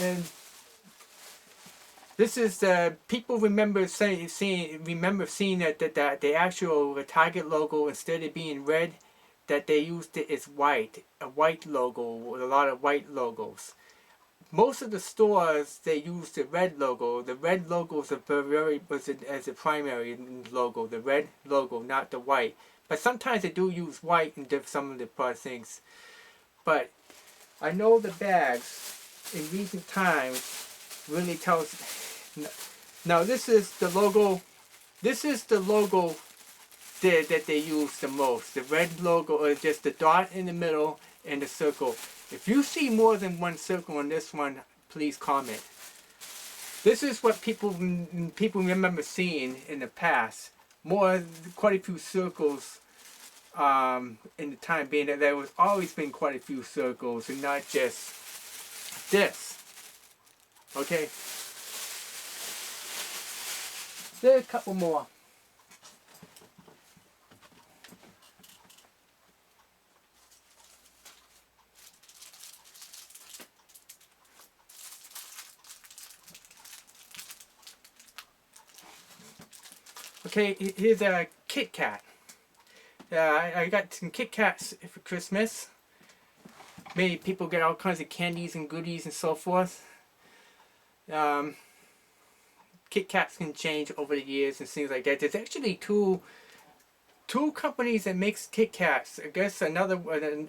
and this is people remember seeing that the actual Target logo, instead of being red, that they used it as white, a white logo with a lot of white logos. Most of the stores, they use the red logo. The red logo is as a primary logo, the red logo, not the white. But sometimes they do use white in some of the things. But I know the bags in recent times really tells. Now this is the logo. This is the logo that they use the most. The red logo, or just the dot in the middle and the circle. If you see more than one circle on this one, please comment. This is what people remember seeing in the past. Quite a few circles in the time being. That there was always been quite a few circles, and not just this. Okay. There are a couple more. Okay, here's a KitKat. I got some KitKats for Christmas. Many people get all kinds of candies and goodies and so forth. KitKats can change over the years and things like that. There's actually two companies that makes KitKats. I guess another one.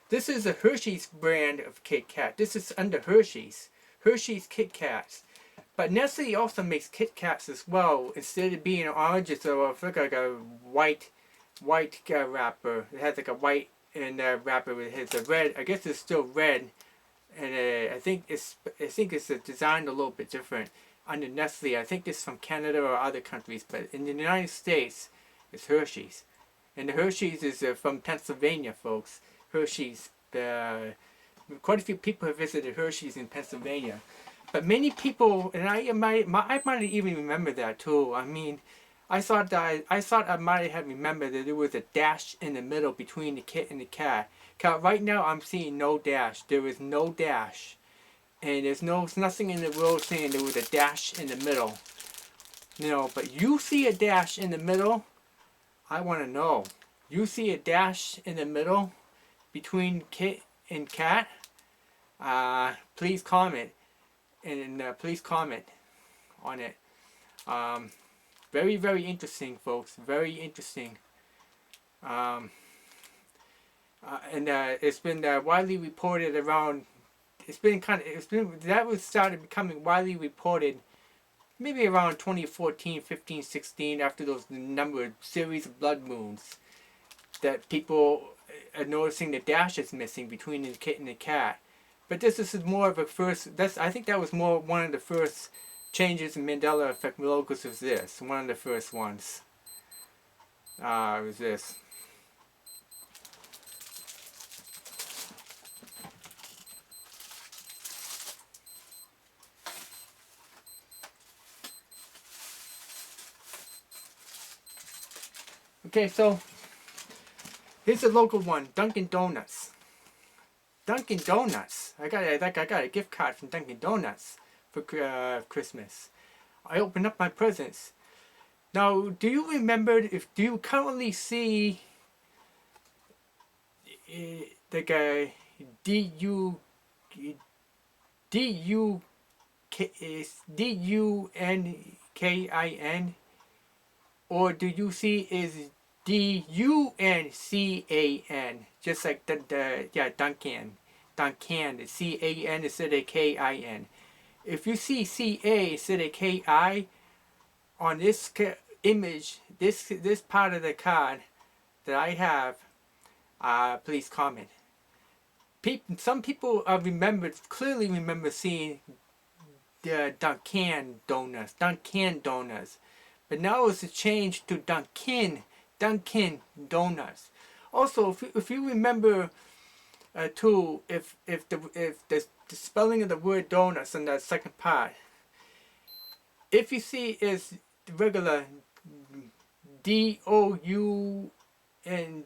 This is a Hershey's brand of KitKat. This is under Hershey's KitKats. But Nestle also makes KitKats as well. Instead of being orange, it's like a white wrapper. It has like a white and wrapper. It has a red. I guess it's still red, and I think it's designed a little bit different under Nestle. I think it's from Canada or other countries, but in the United States, it's Hershey's, and the Hershey's is from Pennsylvania, folks. Hershey's. Quite a few people have visited Hershey's in Pennsylvania. But many people, and I might even remember that too. I mean, I thought I might have remembered that there was a dash in the middle between the kit and the cat. Right now I'm seeing no dash. There is no dash, and there's nothing in the world saying there was a dash in the middle. You know, but you see a dash in the middle. I want to know. You see a dash in the middle between kit and cat? Please comment. And please comment on it. Very, very interesting, folks. Very interesting. And it's been widely reported around. That was started becoming widely reported maybe around 2014, 15, 16, after those series of blood moons, that people are noticing the dash is missing between the kit and the cat. But this is more of a first. I think that was one of the first changes in Mandela effect logos. Was this one of the first ones? Was this? Okay, so here's a local one, Dunkin Donuts. Dunkin Donuts. I got a gift card from Dunkin Donuts for Christmas. I opened up my presents. Now, do you remember? Do you currently see the guy DUNKIN, or do you see is DUNCAN, just like Dunkin, the CAN instead of KIN. If you see CA instead of KI on this image, this part of the card that I have, please comment. Some people clearly remember seeing the Dunkin Donuts, but now it's a change to Dunkin Donuts. Also, if you remember too, if the spelling of the word donuts on that second part, if you see is the regular DOUN, the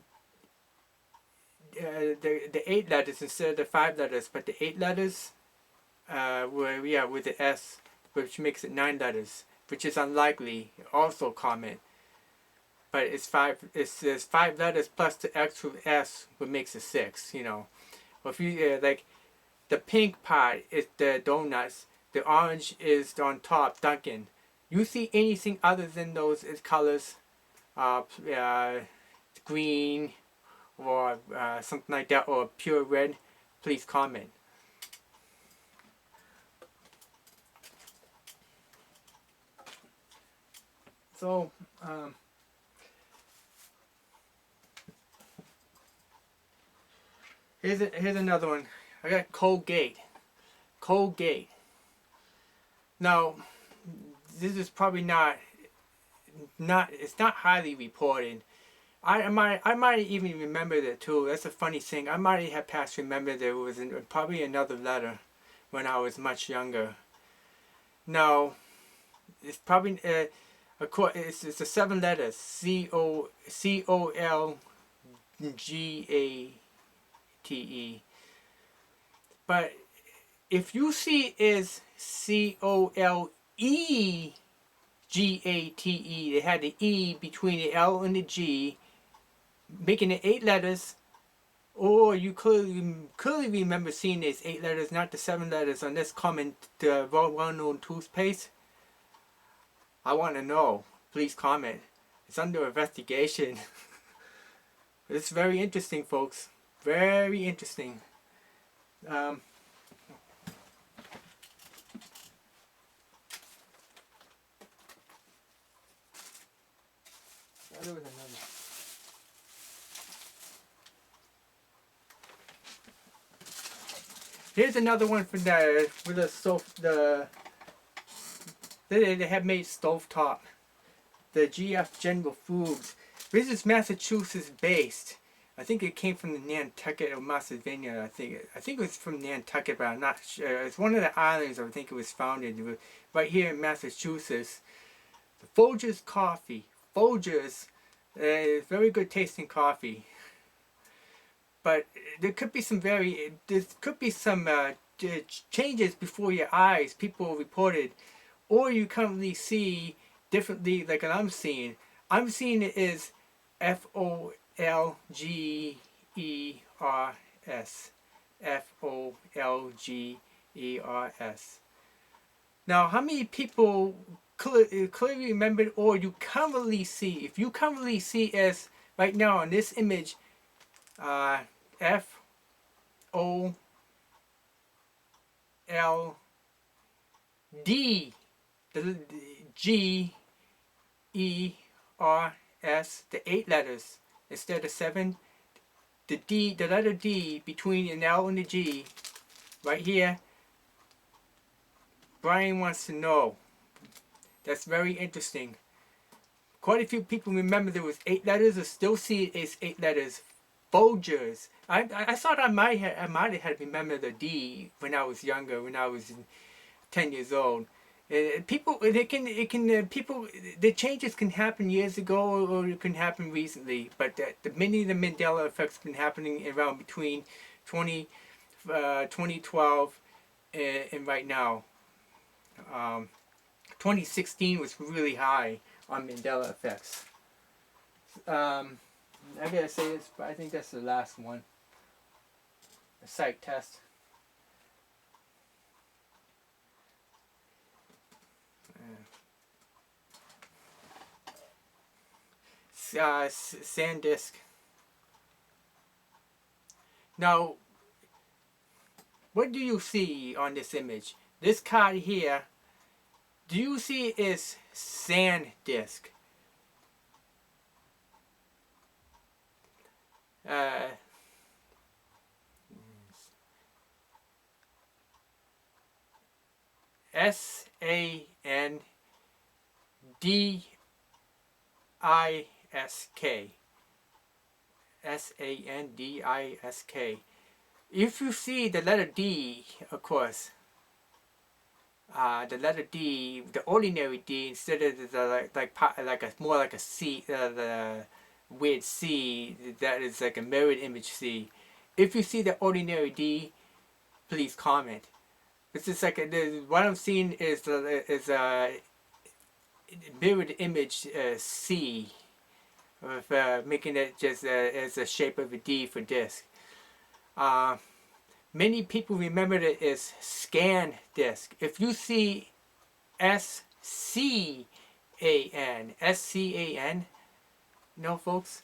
8 letters instead of the 5 letters, but the 8 letters, with the S, which makes it 9 letters, which is unlikely. Also comment, but it's five. It's 5 letters plus the extra S, what makes it 6. You know, or if you like, the pink part is the donuts. The orange is on top, Dunkin. You see anything other than those colors, uh, uh, green or something like that, or pure red? Please comment. So, here's another one. I got Colgate. Colgate. Now, this is probably not it's not highly reported. I might even remember that too. That's a funny thing. I might have past remembered there was probably another letter when I was much younger. Now, it's probably it's the 7 letters, Colgate. But if you see is Colegate, they had the E between the L and the G, making it 8 letters. Or you clearly remember seeing these 8 letters, not the 7 letters on this common, well-known toothpaste. I want to know. Please comment. It's under investigation. It's very interesting, folks. Very interesting. There was another. Here's another one for the they have made stovetop. The GF General Foods. This is Massachusetts based. I think it came from the Nantucket or Pennsylvania. I think it was from Nantucket, but I'm not sure. It's one of the islands I think it was founded right here in Massachusetts. The Folgers coffee. Folgers, very good tasting coffee. But there could be some changes before your eyes. People reported, or you currently see differently, like I'm seeing. I'm seeing it as Folgers. Folgers. Now, how many people clearly remembered, or you currently see? If you currently see as right now on this image, Folgers, the Gers, the 8 letters instead of 7. The D, the letter D between an L and the G, right here. Brian wants to know. That's very interesting. Quite a few people remember there was 8 letters, or still see it as 8 letters. Folgers. I thought I might have remembered the D when I was younger, when I was 10 years old. People, the changes can happen years ago, or it can happen recently. But many of the Mandela effects have been happening around between 2012 and right now. 2016 was really high on Mandela effects. I gotta say this, but I think that's the last one. A psych test. SanDisk. Now, what do you see on this image? This card here, do you see it as SanDisk? SanDisk. SanDisk. If you see the letter D, of course, the letter D, the ordinary D, instead of the more like a C, the weird C that is like a mirrored image C. If you see the ordinary D, please comment. It's just like what I'm seeing is a mirrored image C, with making it just as a shape of a D for disk. Many people remember it as SanDisk. If you see SCAN, no, folks.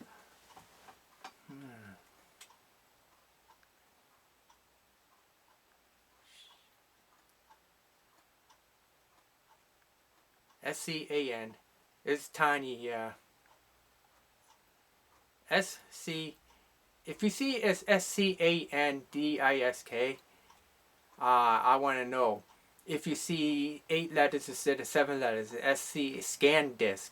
SCAN is tiny. SC. If you see it as SCANDISK, I want to know. If you see 8 letters instead of 7 letters, SC SanDisk.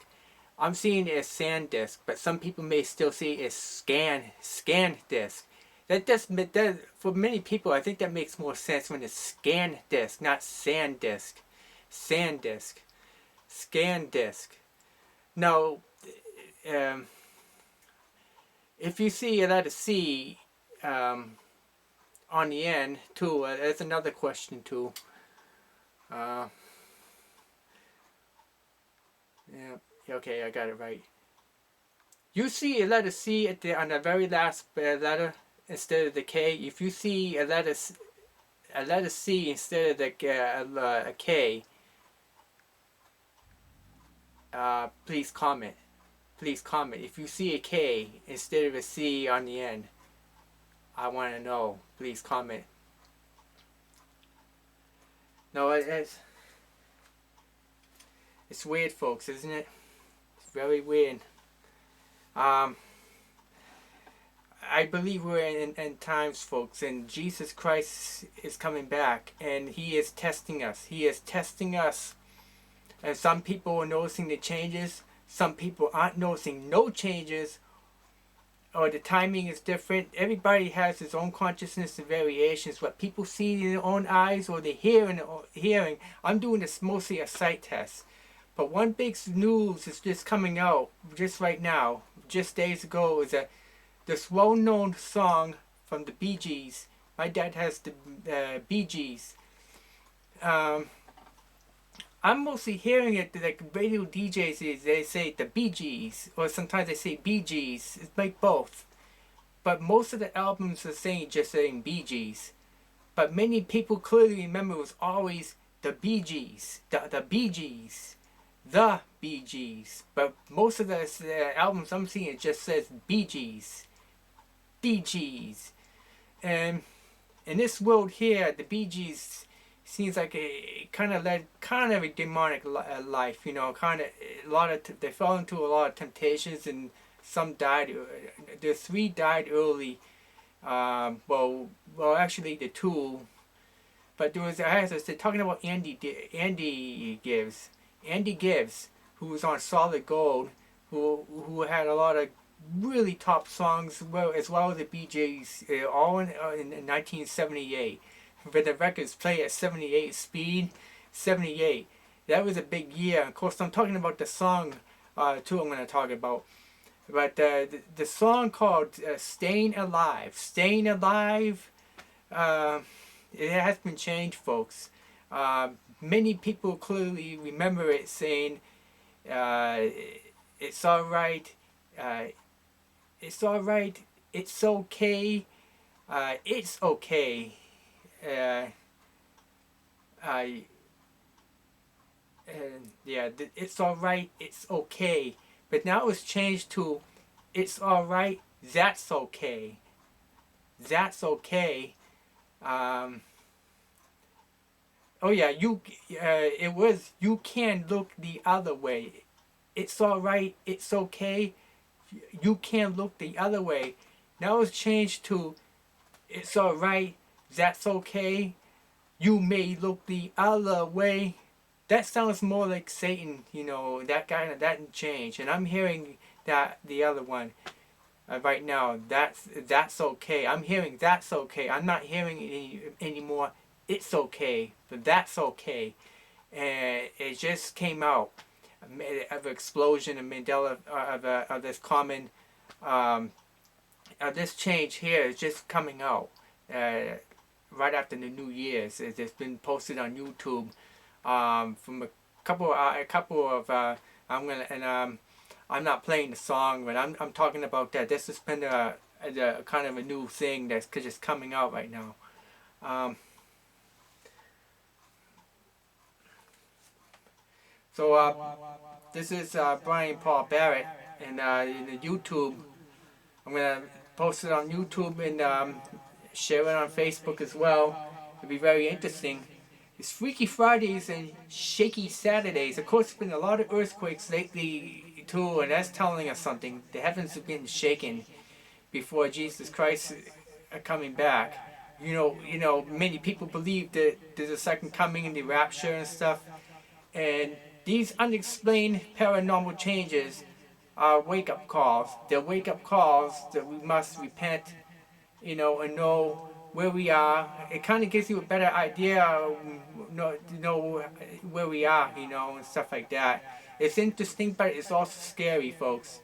I'm seeing it as SanDisk, but some people may still see it as ScanDisk. That for many people, I think that makes more sense when it's ScanDisk, not SanDisk. SanDisk, ScanDisk. Now, if you see a letter C on the end too, that's another question too. Yeah, okay, I got it right. You see a letter C on the very last letter instead of the K. If you see a letter C instead of the a K, please comment. Please comment. If you see a K instead of a C on the end, I want to know. Please comment. No, it's weird, folks, isn't it? It's very weird. I believe we're in times, folks, and Jesus Christ is coming back, and He is testing us. He is testing us. And some people are noticing the changes. Some people aren't noticing no changes, or the timing is different. Everybody has his own consciousness and variations. What people see in their own eyes or they hear in hearing. I'm doing this mostly a sight test. But one big news is just coming out just right now, just days ago, is that this well-known song from the Bee Gees. My dad has the Bee Gees. I'm mostly hearing it like radio DJs, they say the Bee Gees, or sometimes they say Bee Gees. It's like both. But most of the albums are just saying Bee Gees. But many people clearly remember it was always the Bee Gees, the Bee Gees, the Bee Gees. But most of the albums I'm seeing, it just says Bee Gees, Bee Gees. And in this world here, the Bee Gees seems like a kind of a demonic life, you know. They fell into a lot of temptations, and some died. The 3 died early. Well, actually the 2. But there was, they're talking about Andy Gibbs, who was on Solid Gold, who had a lot of really top songs, as well as the Bee Gees, all in 1978. But the records play at 78 speed, 78. That was a big year. Of course, I'm talking about the song, too, I'm going to talk about. But the song called Staying Alive. Staying Alive, it has been changed, folks. Many people clearly remember it saying, it's alright, it's alright, it's okay, it's okay. It's alright, it's okay. But now it's changed to, it's alright, that's okay. That's okay. Oh yeah, it was, you can look the other way. It's alright, it's okay. You can look the other way. Now it's changed to, it's alright, that's okay. You may look the other way. That sounds more like Satan, you know, that didn't change. And I'm hearing that the other one right now. That's okay. I'm hearing that's okay. I'm not hearing it anymore. It's okay, but that's okay. And it just came out of an explosion of Mandela, of this common, this change here is just coming out. right after the New Year's. It's been posted on YouTube from a couple of I'm not playing the song, but I'm talking about that. This has been a kind of a new thing that's just coming out right now. Um, so this is Brian Paul Barrett, and in the YouTube, I'm gonna post it on YouTube and share it on Facebook as well. It'll be very interesting. It's Freaky Fridays and Shaky Saturdays. Of course, there's been a lot of earthquakes lately too, and that's telling us something. The heavens have been shaken before Jesus Christ are coming back. Many people believe that there's a second coming and the rapture and stuff. And these unexplained paranormal changes are wake-up calls. They're wake-up calls that we must repent, and know where we are. It kind of gives you a better idea of, where we are, and stuff like that. It's interesting, but it's also scary, folks.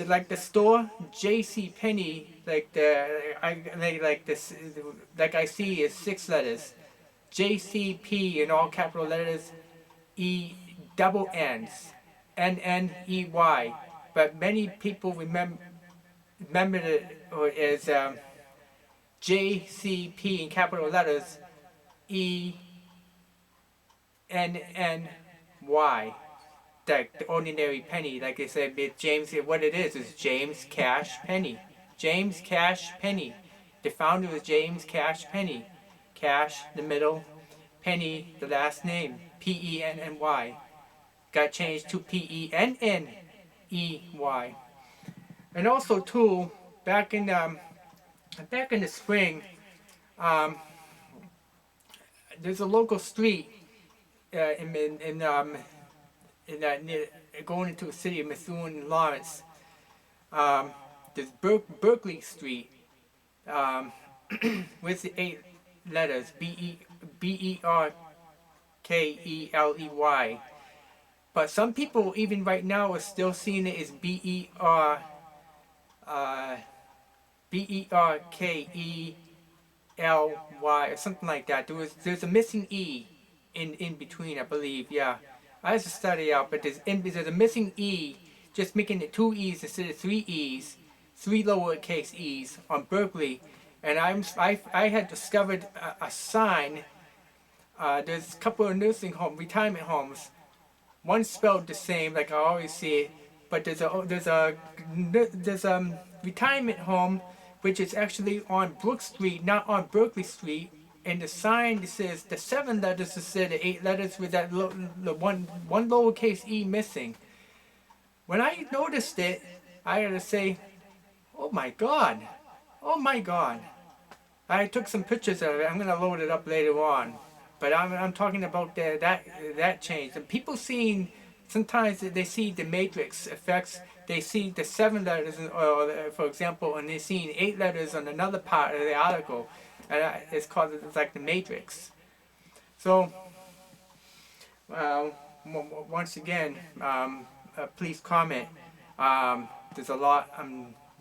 Like the store, J.C. Penney, like I see is 6 letters. JCP in all capital letters, E double N's, NNEY. But many people remember it as JCP in capital letters, ENNY. Like the ordinary penny, like I said, James. What it is James Cash Penny. James Cash Penny. The founder was James Cash Penny. Cash, the middle, Penny, the last name, Penny. Got changed to Penney. And also too, back in the spring, um, there's a local street near, going into the city of Methuen and Lawrence. There's Berkeley Street with the 8 letters Berkeley. But some people even right now are still seeing it as Berkely or something like that. There's a missing E in between, I believe. Yeah, I have to study out, but there's a missing E, just making it 2 E's instead of 3 E's, 3 lowercase E's on Berkeley. And I had discovered a sign. There's a couple of retirement homes. One spelled the same, like I always see it, but there's a retirement home which is actually on Brook Street, not on Berkeley Street. And the sign says the 7 letters instead of 8 letters with that one lowercase E missing. When I noticed it, I had to say, "Oh my God! Oh my God!" I took some pictures of it. I'm gonna load it up later on. But I'm talking about that change. And people sometimes they see the matrix effects. They see the 7 letters, for example, and they're seeing 8 letters on another part of the article. And it's like the matrix. So, once again, please comment. There's a lot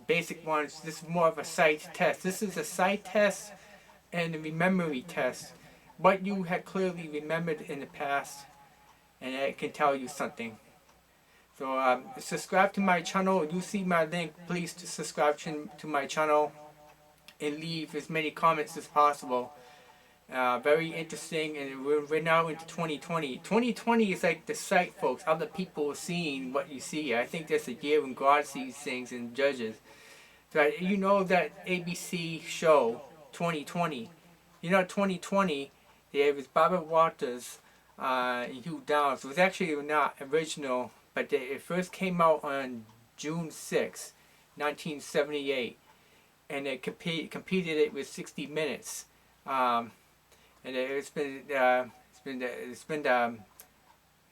basic ones. This is more of a sight test. This is a sight test and a memory test. What you had clearly remembered in the past, and it can tell you something. So subscribe to my channel. You see my link. Please subscribe to my channel and leave as many comments as possible. Very interesting, and we're now into 2020. 2020 is like the sight, folks. Other people are seeing what you see. I think that's a year when God sees things and judges. So you know that ABC show 2020. 2020. There was Barbara Walters and Hugh Downs. It was actually not original, but it first came out on June 6, 1978. And it competed it with 60 Minutes, and it's been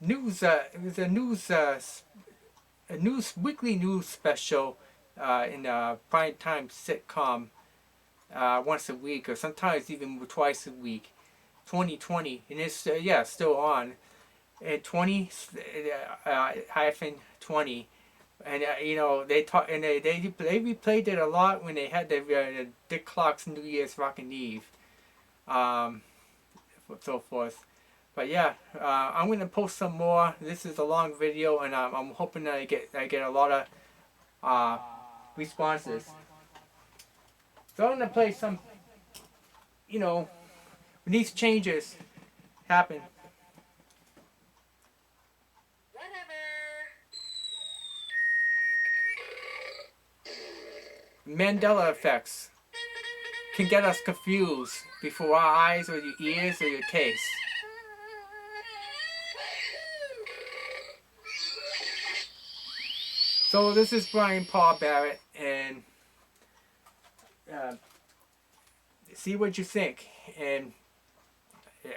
news. It was a weekly news special in a prime time sitcom once a week, or sometimes even twice a week. 2020, and it's still on. And 20 -20. And they talk, and they replayed it a lot when they had the Dick Clark's New Year's Rockin' Eve. um, so forth. But yeah, I'm gonna post some more. This is a long video, and I'm hoping that I get a lot of uh, responses. So I'm gonna play some, you know, when these changes happen. Mandela effects can get us confused before our eyes or your ears or your taste. So this is Brian Paul Barrett, and uh, see what you think. And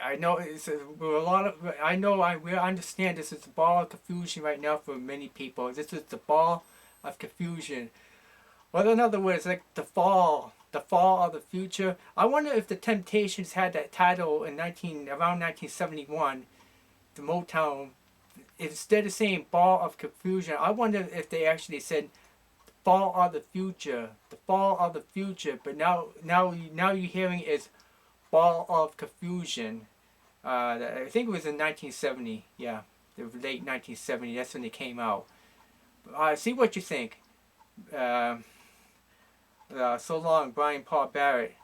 I know it's a lot of. We understand this is a ball of confusion right now for many people. This is the ball of confusion. Well, in other words, like the fall of the future. I wonder if the Temptations had that title in around 1971, the Motown. Instead of saying ball of confusion, I wonder if they actually said fall of the future, the fall of the future. But now you're hearing is ball of confusion. I think it was in 1970. Yeah, the late 1970. That's when they came out. See what you think. So long, Brian Paul Barrett.